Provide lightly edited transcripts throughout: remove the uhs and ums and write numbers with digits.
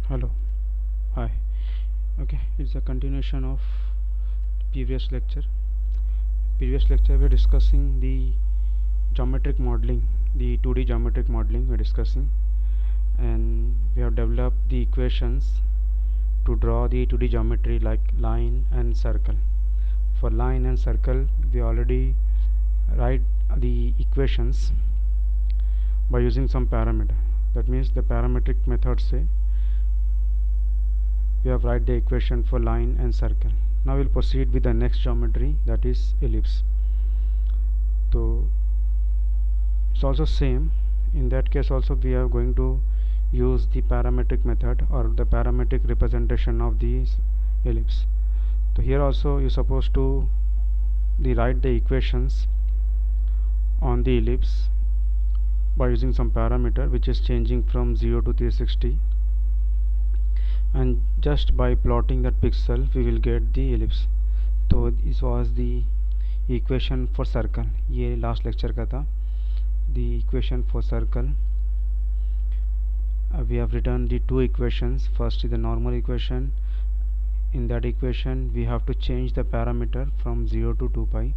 Hello, hi. Okay, it's a continuation of previous lecture. Previous lecture we're discussing the geometric modeling, the 2D geometric modeling we're discussing, and we have developed the equations to draw the 2D geometry like line and circle. For line and circle, we already write the equations by using some parameter. That means the parametric method say we have write the equation for line and circle. Now we'll proceed with the next geometry, that is ellipse. So it's also same. In that case also we are going to use the parametric method or the parametric representation of the ellipse. So here also you're supposed to write the equations on the ellipse by using some parameter which is changing from 0 to 360, and just by plotting that pixel we will get the ellipse. तो this was the equation for circle. ये last lecture का था. The equation for circle, we have written the two equations. First is the normal equation. In that equation we have to change the parameter from 0 to 2 pi.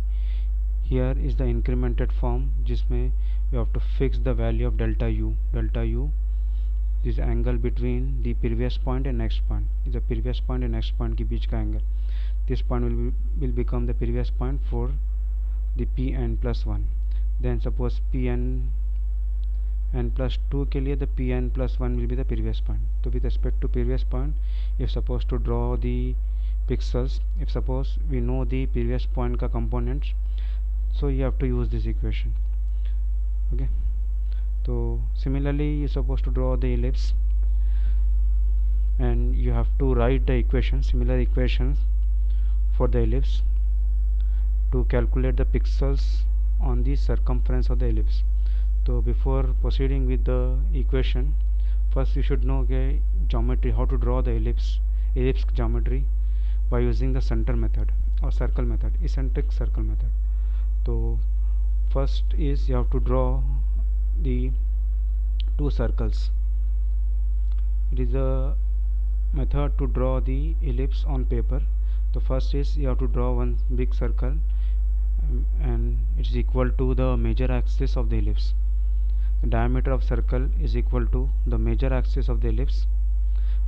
Here is the incremented form जिसमें we have to fix the value of delta u. Delta u is angle between the previous point and next point. Is the previous point and next point के बीच का angle. This point will become the previous point for the pn plus 1. Then suppose pn n plus 2 के लिए the pn plus 1 will be the previous point. So with respect to previous point, if supposed to draw the pixels, if suppose we know the previous point का components, so you have to use this equation. Okay, so similarly you supposed to draw the ellipse and you have to write the equation, similar equations for the ellipse to calculate the pixels on the circumference of the ellipse. So before proceeding with the equation, first you should know geometry, how to draw the ellipse geometry by using the center method or circle method, eccentric circle method. So first is you have to draw the two circles. It is a method to draw the ellipse on paper. The first is you have to draw one big circle, and it is equal to the major axis of the ellipse. The diameter of circle is equal to the major axis of the ellipse,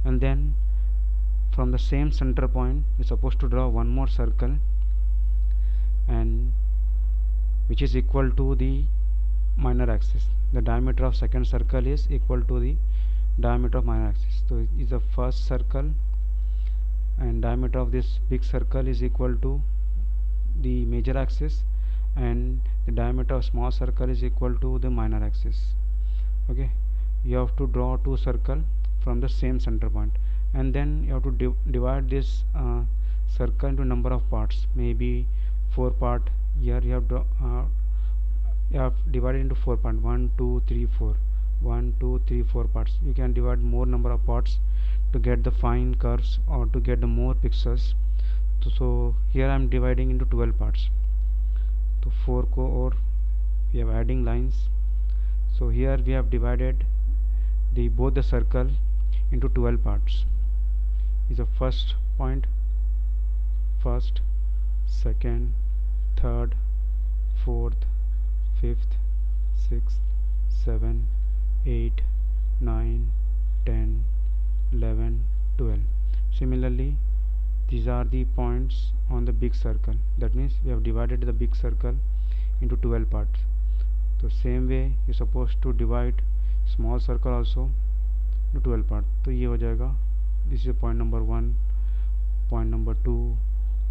and then from the same center point we are supposed to draw one more circle, and which is equal to the minor axis. The diameter of second circle is equal to the diameter of minor axis. So it is the first circle, and diameter of this big circle is equal to the major axis, and the diameter of small circle is equal to the minor axis. Okay, you have to draw two circle from the same center point, and then you have to divide this circle into number of parts, maybe 4 part. Here you have divided into 4 part, 1 2 3 4, 1 2 3 4 parts. You can divide more number of parts to get the fine curves or to get the more pixels. So here I am dividing into 12 parts. तो 4 को और we have adding lines. So here we have divided both the circle into 12 parts. Is the first point, first, second, third, fourth, fifth, sixth, 7, 8, 9, 10, 11, 12. Similarly, these are the points on the big circle. That means we have divided the big circle into 12 parts. So same way you supposed to divide small circle also into 12 parts. तो ये हो जाएगा. This is point number 1, point number 2,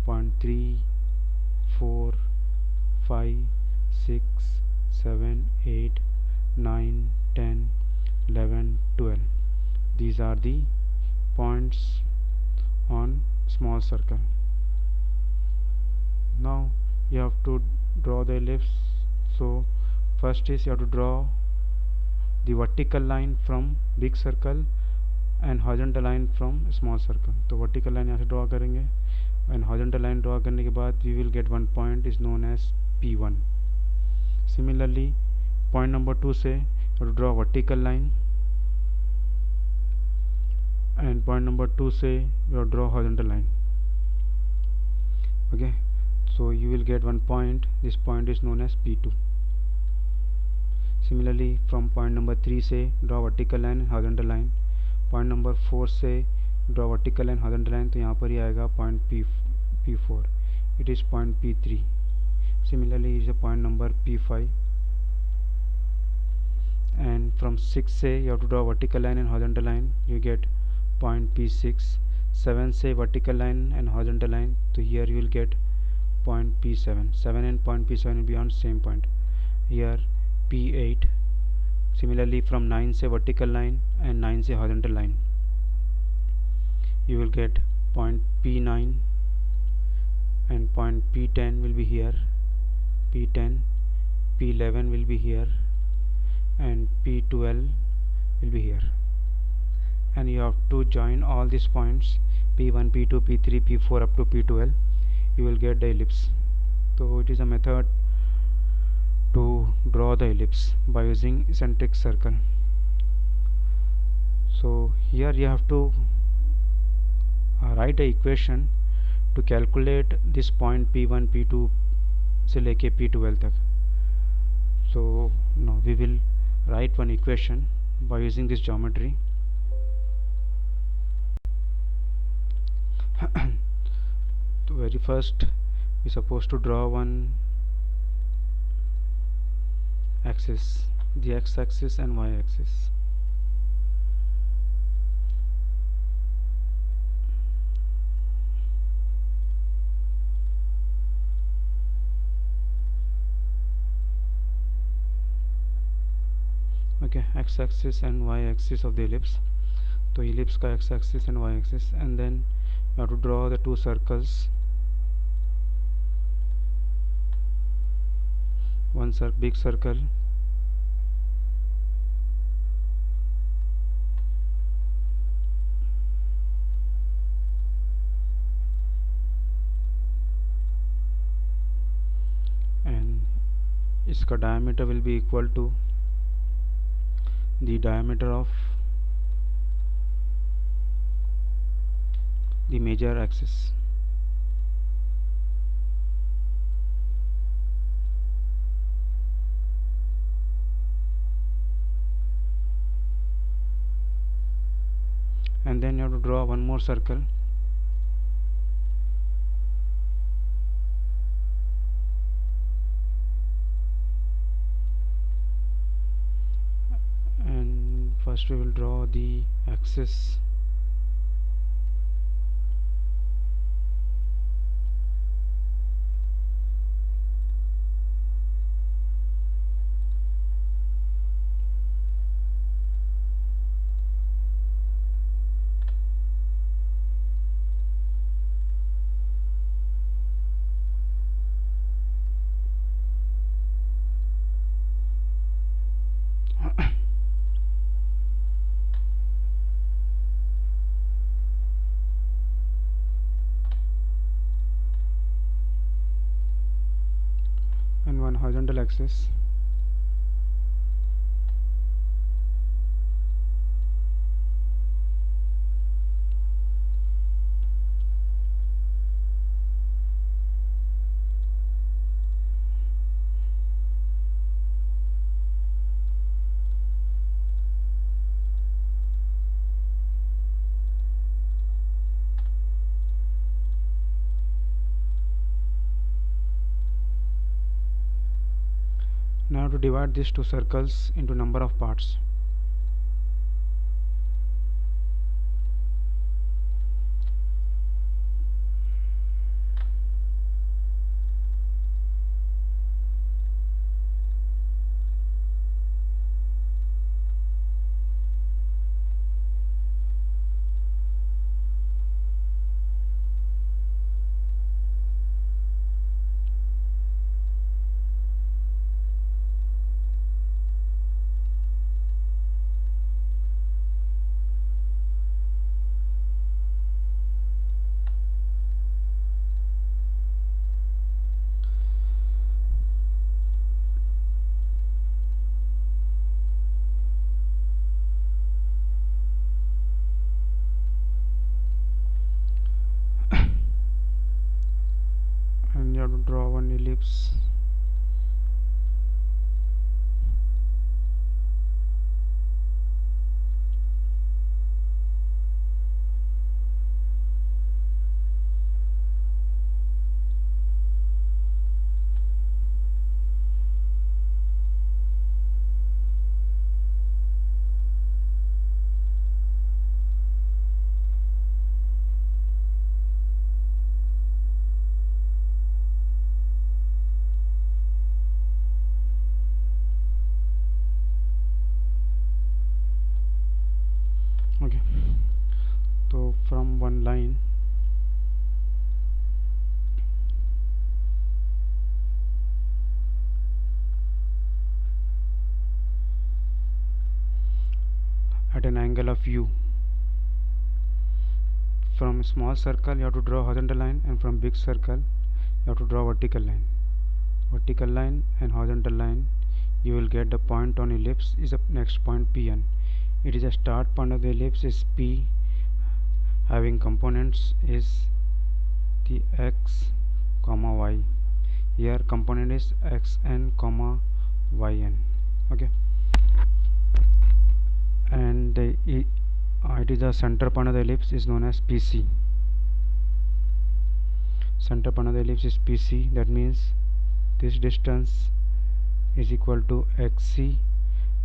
point 3, 4, 5, 6, 7, 8, 9, 10, 11, 12. These are the points on small circle. Now you have to draw the ellipse. So first is you have to draw the vertical line from big circle and horizontal line from small circle. तो vertical line यहाँ से draw करेंगे, and horizontal line draw करने के बाद we will get one point is known as P1. Similarly, point number 2 से you have to draw vertical line and point number 2 say you draw horizontal line. Okay, so you will get one point. This point is known as P2. Similarly, from point number 3 say draw vertical line and horizontal line. Point number 4 से draw vertical line horizontal line, तो यहाँ पर ही आएगा point P4. It is point P3. Similarly, is a point number P5. And from 6 say you have to draw vertical line and horizontal line. You get point P6. 7 say vertical line and horizontal line. So here you will get point P7. 7 and point P7 will be on same point. Here P8. Similarly, from 9 say vertical line and 9 say horizontal line, you will get point P9, and point P10 will be here, P10, P11 will be here, and P12 will be here. And you have to join all these points P1, P2, P3, P4 up to P12. You will get the ellipse. So it is a method to draw the ellipse by using eccentric circle. So here you have to write a equation to calculate this point P1, P2 से लेके P12 तक. So now we will write one equation by using this geometry. So very first we supposed to draw one axis, the x-axis and y-axis. Okay, x-axis and y-axis of the ellipse. So ellipse का x-axis and y-axis, and then you have to draw the two circles. One big circle and इसका diameter will be equal to the diameter of the major axis. And then you have to draw one more circle and first we will draw the axis and one horizontal axis. Now to divide these two circles into number of parts. ellipse. Okay, so from one line at an angle of u, from small circle you have to draw horizontal line, and from big circle you have to draw vertical line. Vertical line and horizontal line, you will get the point on ellipse is the next point Pn. It is a start point of the ellipse is P, having components is the x comma y. Here component is xn comma yn. Okay, and it is the center point of the ellipse is known as PC. Center point of the ellipse is PC. That means this distance is equal to xc,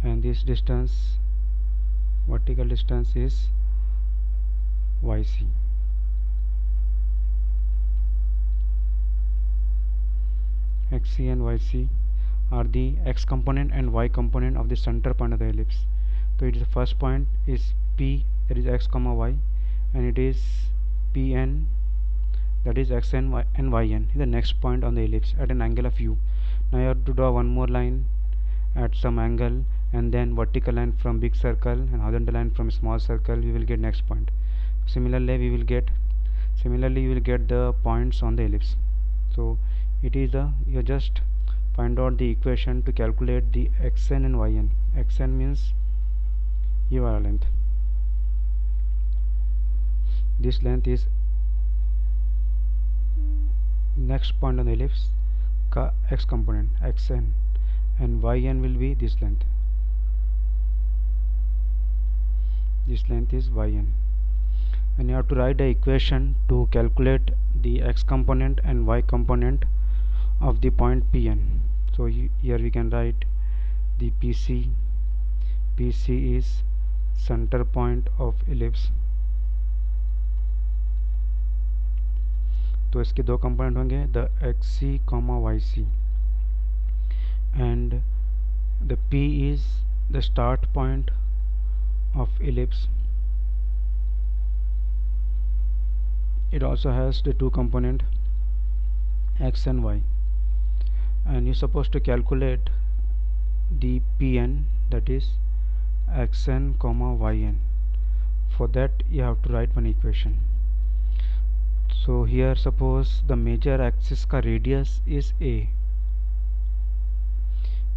and this distance, vertical distance, is yc. Xc and yc are the x component and y component of the center point of the ellipse. So it is the first point is P, that is x comma y, and it is Pn, that is xn and yn, is the next point on the ellipse at an angle of u. Now you have to draw one more line at some angle, and then vertical line from big circle and horizontal line from small circle. We will get next point. Similarly you will get the points on the ellipse. So it is you just find out the equation to calculate the xn and yn. Xn means your length. This length is next point on the ellipse ka x component xn, and yn will be this length. This length is yn, and you have to write the equation to calculate the x component and y component of the point Pn. So here we can write the PC is center point of ellipse. तो इसके दो component होंगे, the xc comma yc, and the P is the start point of ellipse. It also has the two component x and y, and you're supposed to calculate the Pn, that is xn comma yn. For that you have to write one equation. So here suppose the major axis का radius is a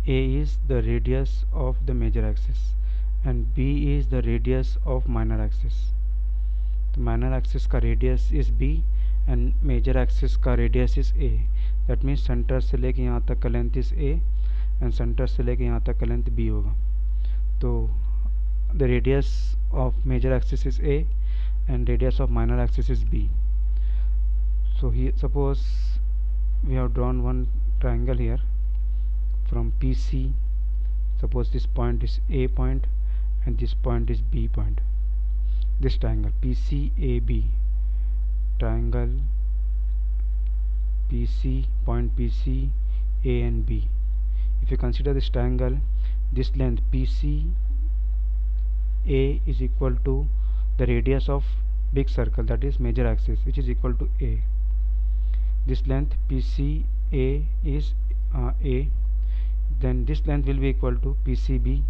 is the radius of the major axis, and b is the radius of minor axis. The minor axis का radius is b and major axis का radius is a. That means center से लेके यहाँ तक का length is a and center से लेके यहाँ तक का length b होगा. तो the radius of major axis is a and radius of minor axis is b. So here suppose we have drawn one triangle here from PC. Suppose this point is a point and this point is b point. This triangle PCAB, triangle PC, point PC, A and B. If you consider this triangle, this length PC A is equal to the radius of big circle, that is major axis, which is equal to A. This length PCA is A, then this length will be equal to PCB,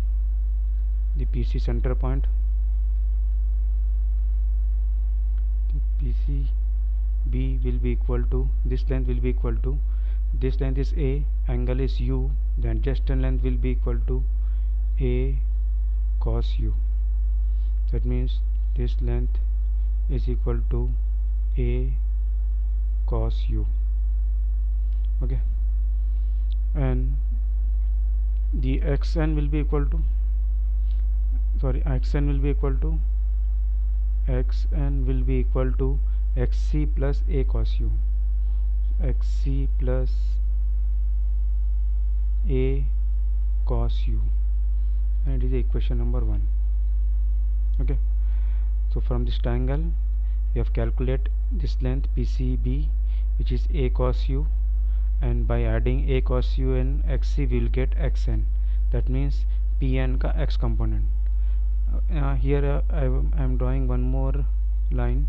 the PC center point. PCB will be equal to, this length will be equal to, this length is A, angle is U, the adjacent length will be equal to A cos U. That means this length is equal to A cos U. Okay, and the xn will be equal to, sorry, xn will be equal to xc plus a cos u, xc plus a cos u, and it is equation number 1. Okay, so from this triangle we have calculate this length PCB, which is a cos u, and by adding a cos u and xc we will get xn, that means pn ka x component. Here I am drawing one more line,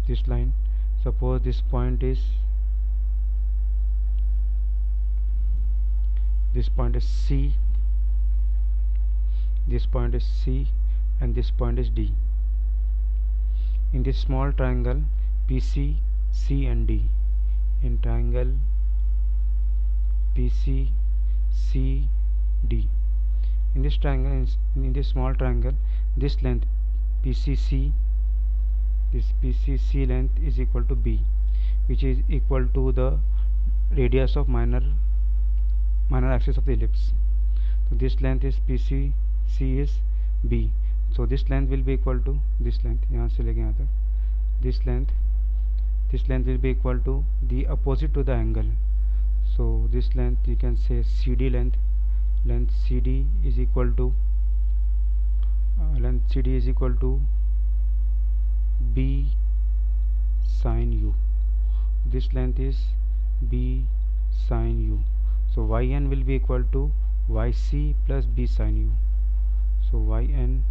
this line. Suppose this point is C, this point is C, and this point is D. In this small triangle PC, C and D, in triangle PC, C, D, in this triangle, in this small triangle, this length PCC, this PCC length is equal to B, which is equal to the radius of minor axis of the ellipse. So this length is PCC is B, so this length will be equal to this length, यहाँ से लेके यहाँ तक, this length will be equal to the opposite to the angle. So this length you can say CD length CD is equal to B sin u. This length is B sin u. So yn will be equal to yc plus B sin u. So yn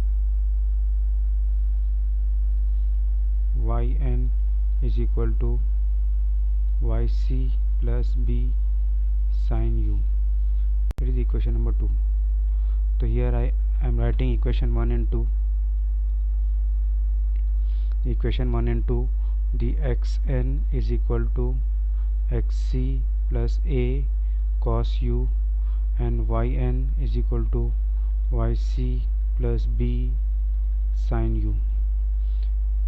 is equal to yc plus B sin u. It is equation number 2. So here I am writing equation 1 and 2. Equation 1 and 2, the xn is equal to xc plus a cos u, and yn is equal to yc plus b sin u,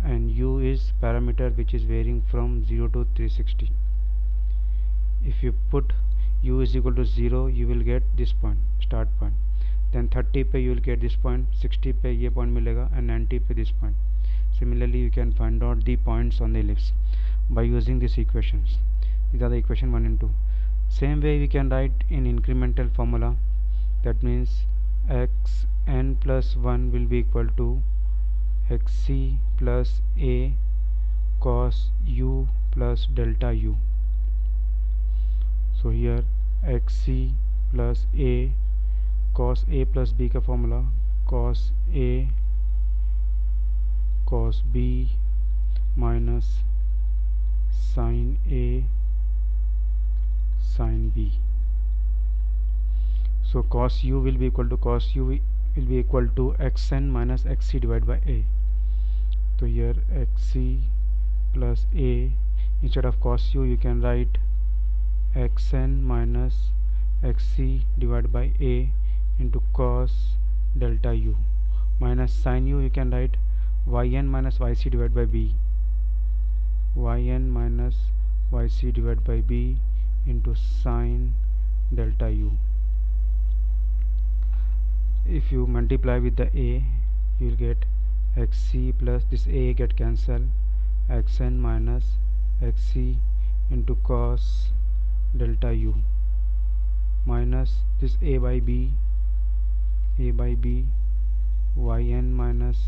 and u is parameter which is varying from 0 to 360. If you put u is equal to 0, you will get this point, start point, then 30 पे you will get this point, 60 पे ये point मिलेगा, and 90 पे this point. Similarly you can find out the points on the ellipse by using these equations. These are the equation 1 and 2. Same way we can write in incremental formula, that means xn plus 1 will be equal to xc plus a cos u plus delta u. So here xc plus a cos a plus b का formula cos a cos b minus sin a sin b. So cos u will be equal to xn minus xc divided by a. So here xc plus a, instead of cos u you can write xn minus xc divided by a into cos delta u, minus sin u you can write yn minus yc divided by b, yn minus yc divided by b into sin delta u. If you multiply with the a, you will get xc plus this a get cancelled, xn minus xc into cos delta u, minus this a by b, yn minus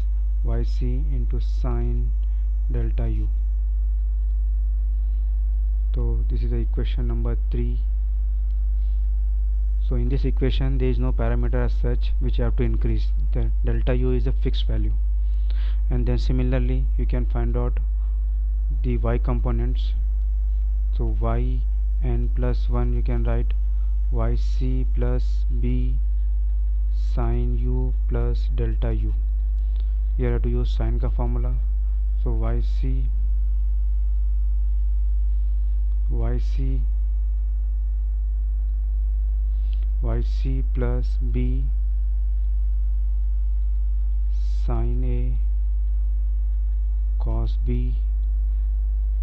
yc into sin delta u. So this is the equation number 3. So in this equation there is no parameter as such which you have to increase. The delta u is a fixed value, and then similarly you can find out the y components. So yn plus 1 you can write yc plus b sin u plus delta u. Here I have to use sin ka formula. So yc plus b sin a cos b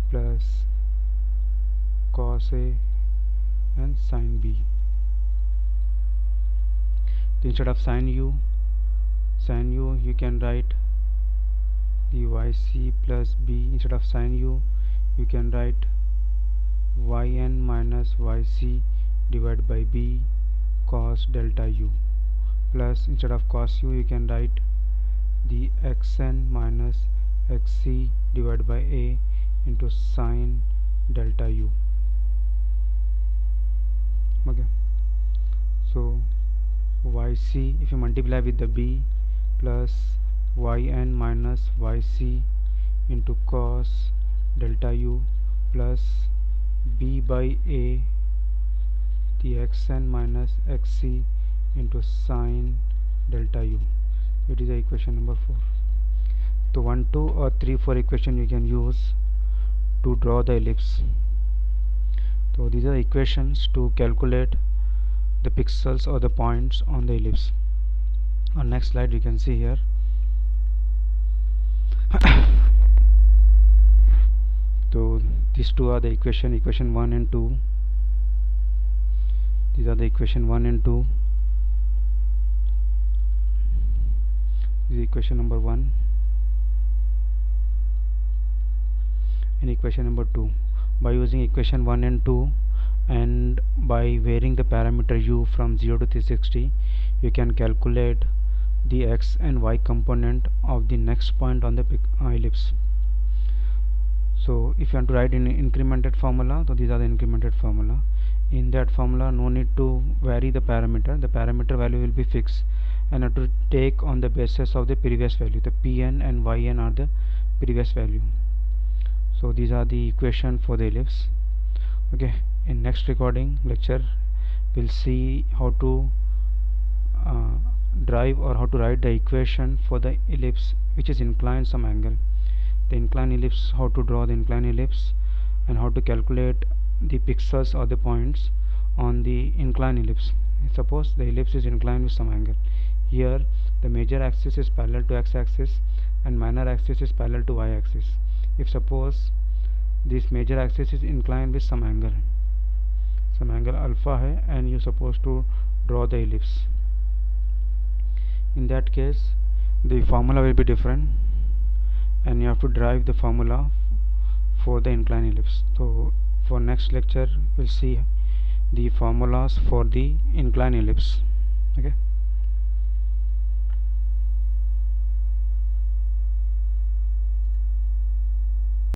plus cos a and sine b. So instead of sine u you can write the yc plus b. Instead of sine u you can write yn minus yc divided by b cos delta u, plus instead of cos u you can write the xn minus xc divided by a into sine delta u. Okay, so yc, if you multiply with the b, plus yn minus yc into cos delta u plus b by a, the xn minus xc into sine delta u. It is the equation number 4. So 1, 2 or 3, 4 equation you can use to draw the ellipse. So these are the equations to calculate the pixels or the points on the ellipse. On next slide you can see here so these two are the equation 1 and 2. These are the equation 1 and 2. This is equation number 1 and equation number 2. By using equation 1 and 2 and by varying the parameter u from 0 to 360, you can calculate the x and y component of the next point on the ellipse. So if you want to write in incremented formula, so these are the incremented formula. In that formula no need to vary the parameter value will be fixed and have to take on the basis of the previous value. The pn and yn are the previous value. So these are the equation for the ellipse. Okay, in next recording lecture we'll see how to drive or how to write the equation for the ellipse which is inclined some angle. The inclined ellipse, how to draw the inclined ellipse and how to calculate the pixels or the points on the inclined ellipse. Suppose the ellipse is inclined with some angle. Here the major axis is parallel to x-axis and minor axis is parallel to y-axis. If suppose this major axis is inclined with some angle alpha hai, and you supposed to draw the ellipse, in that case the formula will be different and you have to derive the formula for the inclined ellipse. So for next lecture we'll see the formulas for the inclined ellipse. Okay.